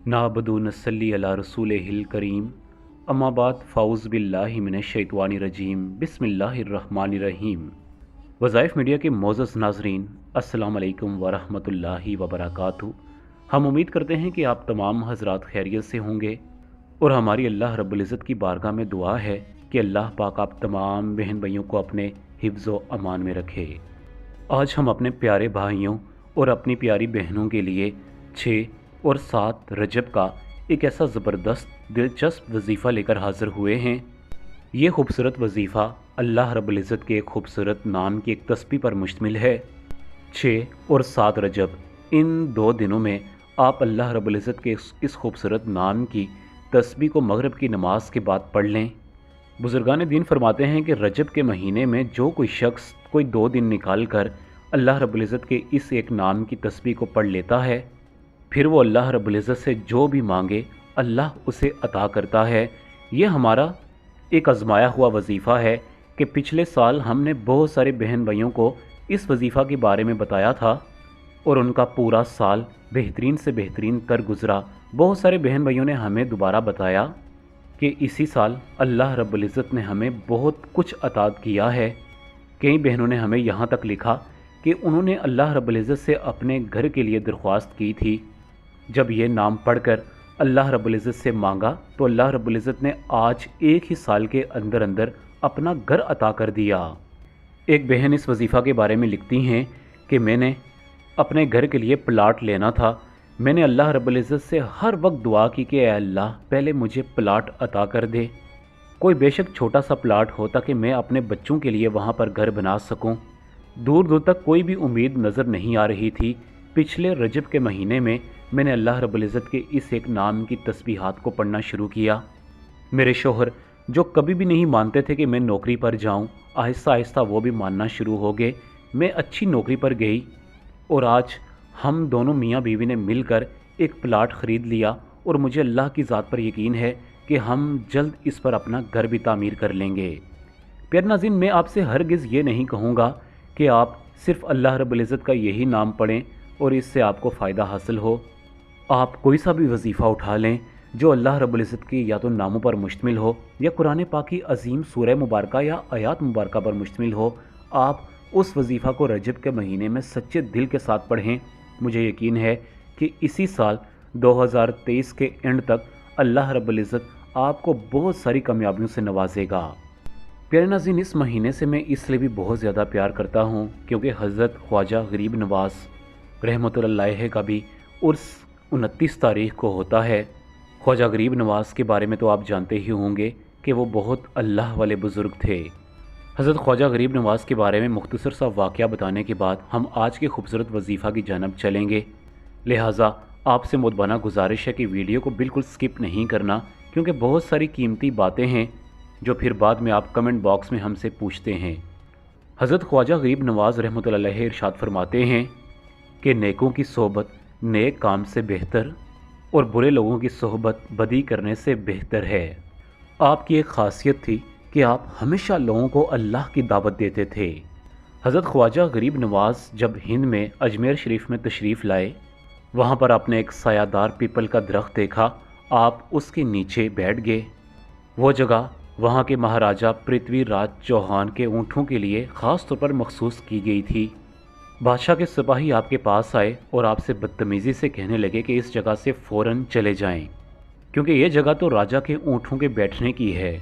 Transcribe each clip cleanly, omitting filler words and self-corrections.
नाबदु नसल्ली अला रसूलिहिल करीम अम्मा बाद फ़ाउज़ बिल्लाहि मिनश्शैतानिर्रजीम बिस्मिल्लाहिर्रहमानिर्रहीम। वज़ाइफ मीडिया के मोअज़्ज़ज़ नाज़रीन, अस्सलाम वालेकुम वरहमतुल्लाहि वबरकातुहू। हम उम्मीद करते हैं कि आप तमाम हज़रात खैरियत से होंगे और हमारी अल्लाह रब्बुल इज़्ज़त की बारगाह में दुआ है कि अल्लाह पाक आप तमाम बहन भाइयों को अपने हिफ्ज़ व अमान में रखे। आज हम अपने प्यारे भाइयों और अपनी प्यारी बहनों के लिए 6 और 7 रजब का एक ऐसा ज़बरदस्त दिलचस्प वजीफ़ा लेकर हाज़िर हुए हैं। ये खूबसूरत वजीफ़ा अल्लाह रब्बुल इज़्ज़त के एक खूबसूरत नाम की एक तस्बीह पर मुश्तमिल है। 6 और 7 रजब, इन 2 दिनों में आप अल्लाह रब्बुल इज़्ज़त के इस खूबसूरत नाम की तस्बीह को मगरिब की नमाज के बाद पढ़ लें। बुज़ुर्गान दीन फरमाते हैं कि रजब के महीने में जो कोई शख्स कोई 2 दिन निकाल कर अल्लाह रब्बुल इज़्ज़त के इस एक नाम की तस्बीह को पढ़ लेता है, फिर वो अल्लाह रब्बुल इज़्ज़त से जो भी मांगे अल्लाह उसे अता करता है। ये हमारा एक आजमाया हुआ वजीफ़ा है कि पिछले साल हमने बहुत सारे बहन भाइयों को इस वजीफ़ा के बारे में बताया था और उनका पूरा साल बेहतरीन से बेहतरीन कर गुज़रा। बहुत सारे बहन भाइयों ने हमें दोबारा बताया कि इसी साल अल्लाह रब्बुल इज़्ज़त ने हमें बहुत कुछ अता किया है। कई बहनों ने हमें यहाँ तक लिखा कि उन्होंने अल्लाह रब्बुल इज़्ज़त से अपने घर के लिए दरख्वास्त की थी। जब ये नाम पढ़कर अल्लाह रब्बुल इज़्ज़त से मांगा तो अल्लाह रब्बुल इज़्ज़त ने आज एक ही साल के अंदर अंदर अपना घर अता कर दिया। एक बहन इस वजीफ़ा के बारे में लिखती हैं कि मैंने अपने घर के लिए प्लाट लेना था। मैंने अल्लाह रब्बुल इज़्ज़त से हर वक्त दुआ की कि ऐ अल्लाह पहले मुझे प्लाट अता कर दे, कोई बेशक छोटा सा प्लाट हो ताकि मैं अपने बच्चों के लिए वहाँ पर घर बना सकूँ। दूर दूर तक कोई भी उम्मीद नज़र नहीं आ रही थी। पिछले रजब के महीने में मैंने अल्लाह रब्बुल इज़्ज़त के इस एक नाम की तस्बीहात को पढ़ना शुरू किया। मेरे शोहर जो कभी भी नहीं मानते थे कि मैं नौकरी पर जाऊं, आहिस्ता आहिस्ता वो भी मानना शुरू हो गए। मैं अच्छी नौकरी पर गई और आज हम दोनों मियाँ बीवी ने मिलकर एक प्लाट ख़रीद लिया और मुझे अल्लाह की ज़ात पर यकीन है कि हम जल्द इस पर अपना घर भी तामीर कर लेंगे। प्यारे नाज़रीन, मैं आपसे हरगिज़ ये नहीं कहूँगा कि आप सिर्फ़ अल्लाह रब्बुल इज़्ज़त का यही नाम पढ़ें और इससे आपको फ़ायदा हासिल हो। आप कोई सा भी वजीफ़ा उठा लें जो अल्लाह रब्बुल इज़्ज़त की या तो नामों पर मुश्तमिल हो या कुरान पाक की अज़ीम सूरह मुबारका या आयात मुबारका पर मुश्तमिल हो। आप उस वजीफ़ा को रजब के महीने में सच्चे दिल के साथ पढ़ें। मुझे यकीन है कि इसी साल 2023 के एंड तक अल्लाह रब्बुल इज़्ज़त आपको बहुत सारी कामयाबियों से नवाजेगा। प्यारे नाज़रीन, इस महीने से मैं इसलिए भी बहुत ज़्यादा प्यार करता हूँ क्योंकि हज़रत ख्वाजा गरीब नवाज़ रहमतुल्लाह अलैह का भी उर्स 29 तारीख को होता है। ख्वाजा गरीब नवाज़ के बारे में तो आप जानते ही होंगे कि वो बहुत अल्लाह वाले बुज़ुर्ग थे। हज़रत ख्वाजा गरीब नवाज़ के बारे में मुख्तसर सा वाक़या बताने के बाद हम आज के खूबसूरत वजीफ़ा की जानब चलेंगे। लिहाजा आपसे मुतबाना गुजारिश है कि वीडियो को बिल्कुल स्किप नहीं करना क्योंकि बहुत सारी कीमती बातें हैं जो फिर बाद में आप कमेंट बॉक्स में हमसे पूछते हैं। हज़रत ख्वाजा गरीब नवाज़ रहमतुल्लाह अलैह इरशाद फरमाते हैं कि नेकों की सोहबत नेक काम से बेहतर और बुरे लोगों की सोहबत बदी करने से बेहतर है। आपकी एक ख़ासियत थी कि आप हमेशा लोगों को अल्लाह की दावत देते थे। हज़रत ख्वाजा गरीब नवाज़ जब हिंद में अजमेर शरीफ में तशरीफ़ लाए, वहाँ पर आपने एक सायादार पीपल का दरख्त देखा। आप उसके नीचे बैठ गए। वो जगह वहाँ के महाराजा पृथ्वीराज चौहान के ऊँटों के लिए ख़ास तौर पर मखसूस की गई थी। बादशाह के सिपाही आपके पास आए और आपसे बदतमीज़ी से कहने लगे कि इस जगह से फ़ौरन चले जाएं क्योंकि ये जगह तो राजा के ऊँटों के बैठने की है।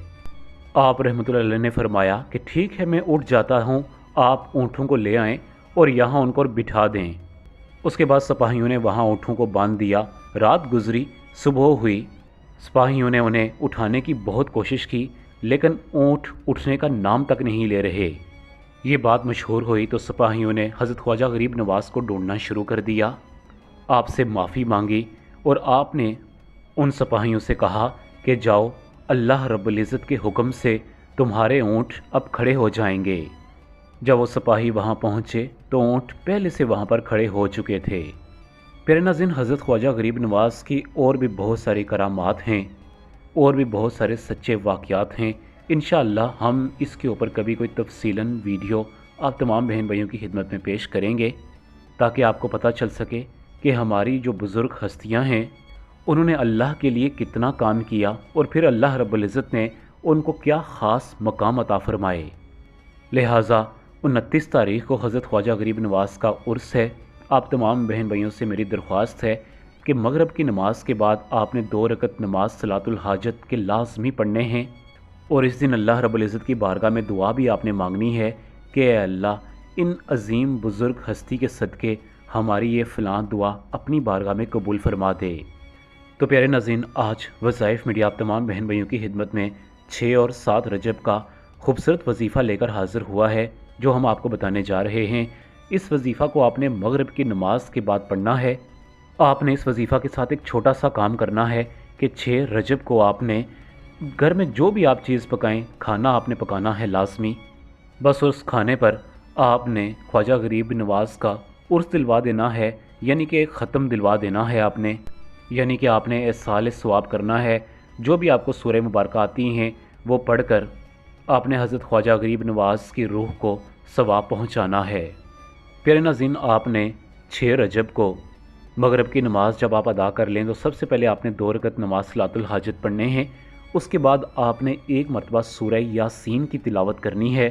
आप रहमतुल्लाह अलैह ने फरमाया कि ठीक है, मैं उठ जाता हूँ, आप ऊँटों को ले आएँ और यहाँ उनको बिठा दें। उसके बाद सिपाहियों ने वहाँ ऊँटों को बांध दिया। रात गुजरी, सुबह हुई। सिपाहियों ने उन्हें उठाने की बहुत कोशिश की लेकिन ऊँट उठने का नाम तक नहीं ले रहे। ये बात मशहूर हुई तो सिपाहियों ने हज़रत ख्वाजा गरीब नवाज़ को ढूंढना शुरू कर दिया। आपसे माफ़ी मांगी और आपने उन सिपाहियों से कहा कि जाओ, अल्लाह रब्बुल इज़्ज़त के हुक्म से तुम्हारे ऊँट अब खड़े हो जाएंगे। जब वो सिपाही वहाँ पहुँचे तो ऊँट पहले से वहाँ पर खड़े हो चुके थे। प्यारे नाज़रीन, हज़रत ख्वाजा गरीब नवाज़ की और भी बहुत सारी करामात हैं और भी बहुत सारे सच्चे वाक़यात हैं। इंशाअल्लाह हम इसके ऊपर कभी कोई तफसीलन वीडियो आप तमाम बहन भाइयों की खिदमत में पेश करेंगे ताकि आपको पता चल सके कि हमारी जो बुज़ुर्ग हस्तियां हैं انہوں نے اللہ کے لیے کتنا کام کیا اور پھر اللہ رب العزت نے ان کو کیا خاص مقام عطا فرمائے۔ لہٰذا 29 تاریخ کو حضرت خواجہ غریب نواز کا عرس ہے۔ آپ تمام بہن بھائیوں سے میری درخواست ہے کہ مغرب کی نماز کے بعد آپ نے 2 رکعت نماز صلاۃ الحاجت کے لازمی پڑھنے ہیں، اور اس دن اللہ رب العزت کی بارگاہ میں دعا بھی آپ نے مانگنی ہے کہ اے اللہ ان عظیم بزرگ ہستی کے صدقے ہماری یہ فلاں دعا اپنی بارگاہ میں قبول فرما دے۔ تو پیارے ناظرین، آج وظائف میڈیا آپ تمام بہن بھائیوں کی خدمت میں 6 اور 7 رجب کا خوبصورت وظیفہ لے کر حاضر ہوا ہے، جو ہم آپ کو بتانے جا رہے ہیں۔ اس وظیفہ کو آپ نے مغرب کی نماز کے بعد پڑھنا ہے۔ آپ نے اس وظیفہ کے ساتھ ایک چھوٹا سا کام کرنا ہے کہ 6 رجب کو آپ نے گھر میں جو بھی آپ چیز پکائیں، کھانا آپ نے پکانا ہے لازمی۔ بس اس کھانے پر آپ نے خواجہ غریب نواز کا عرس دلوا دینا ہے، یعنی کہ ایک ختم دلوا دینا ہے آپ نے، یعنی کہ آپ نے ایصال ثواب کرنا ہے۔ جو بھی آپ کو سورہ مبارکہ آتی ہیں وہ پڑھ کر آپ نے حضرت خواجہ غریب نواز کی روح کو ثواب پہنچانا ہے۔ پیارے ناظرین، آپ نے 6 رجب کو مغرب کی نماز جب آپ ادا کر لیں تو سب سے پہلے آپ نے 2 رکعت نماز صلاۃ الحاجت پڑھنے ہیں۔ اس کے بعد آپ نے 1 مرتبہ سورہ یاسین کی تلاوت کرنی ہے۔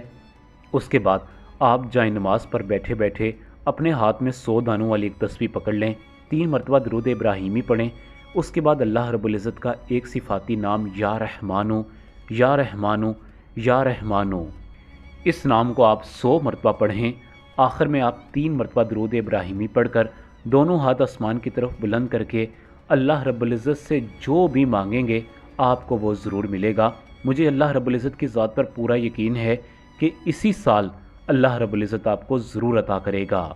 اس کے بعد آپ جائیں نماز پر بیٹھے بیٹھے اپنے ہاتھ میں 100 دانوں والی ایک تسبیح پکڑ لیں، 3 مرتبہ درود ابراہیمی پڑھیں۔ اس کے بعد اللہ رب العزت کا ایک صفاتی نام یا رحمانو یا رحمانو یا رحمانو، اس نام کو آپ 100 مرتبہ پڑھیں۔ آخر میں آپ 3 مرتبہ درود ابراہیمی پڑھ کر دونوں ہاتھ آسمان کی طرف بلند کر کے اللہ رب العزت سے جو بھی مانگیں گے آپ کو وہ ضرور ملے گا۔ مجھے اللہ رب العزت کی ذات پر پورا یقین ہے کہ اسی سال اللہ رب العزت آپ کو ضرور عطا کرے گا۔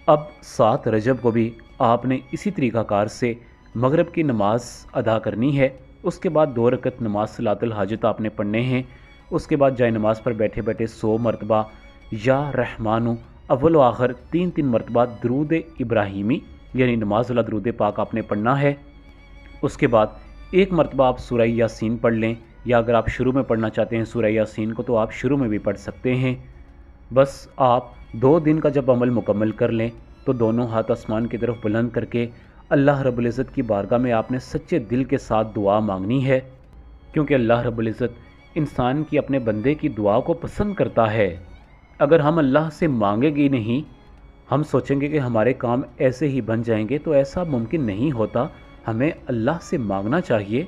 اب 7 رجب کو بھی آپ نے اسی طریقہ کار سے مغرب کی نماز ادا کرنی ہے۔ اس کے بعد 2 رکعت نماز صلاۃ الحاجت آپ نے پڑھنے ہیں۔ اس کے بعد جائے نماز پر بیٹھے بیٹھے 100 مرتبہ یا رحمانو اول و آخر 3 مرتبہ درود ابراہیمی یعنی نماز والا درود پاک آپ نے پڑھنا ہے۔ اس کے بعد 1 مرتبہ آپ سورہ یاسین پڑھ لیں، یا اگر آپ شروع میں پڑھنا چاہتے ہیں سورہ یاسین کو تو آپ شروع میں بھی پڑھ سکتے ہیں۔ بس آپ 2 دن کا جب عمل مکمل کر لیں تو دونوں ہاتھ آسمان کی طرف بلند کر کے اللہ رب العزت کی بارگاہ میں آپ نے سچے دل کے ساتھ دعا مانگنی ہے، کیونکہ اللہ رب العزت انسان کی اپنے بندے کی دعا کو پسند کرتا ہے۔ اگر ہم اللہ سے مانگیں گے نہیں، ہم سوچیں گے کہ ہمارے کام ایسے ہی بن جائیں گے، تو ایسا ممکن نہیں ہوتا۔ ہمیں اللہ سے مانگنا چاہیے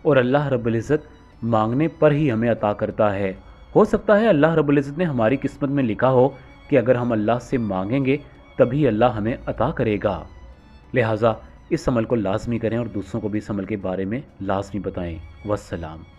اور اللہ رب العزت مانگنے پر ہی ہمیں عطا کرتا ہے۔ ہو سکتا ہے اللہ رب العزت نے ہماری قسمت میں لکھا ہو کہ اگر ہم اللہ سے مانگیں گے تبھی اللہ ہمیں عطا کرے گا۔ لہٰذا اس عمل کو لازمی کریں اور دوسروں کو بھی اس عمل کے بارے میں لازمی بتائیں۔ والسلام۔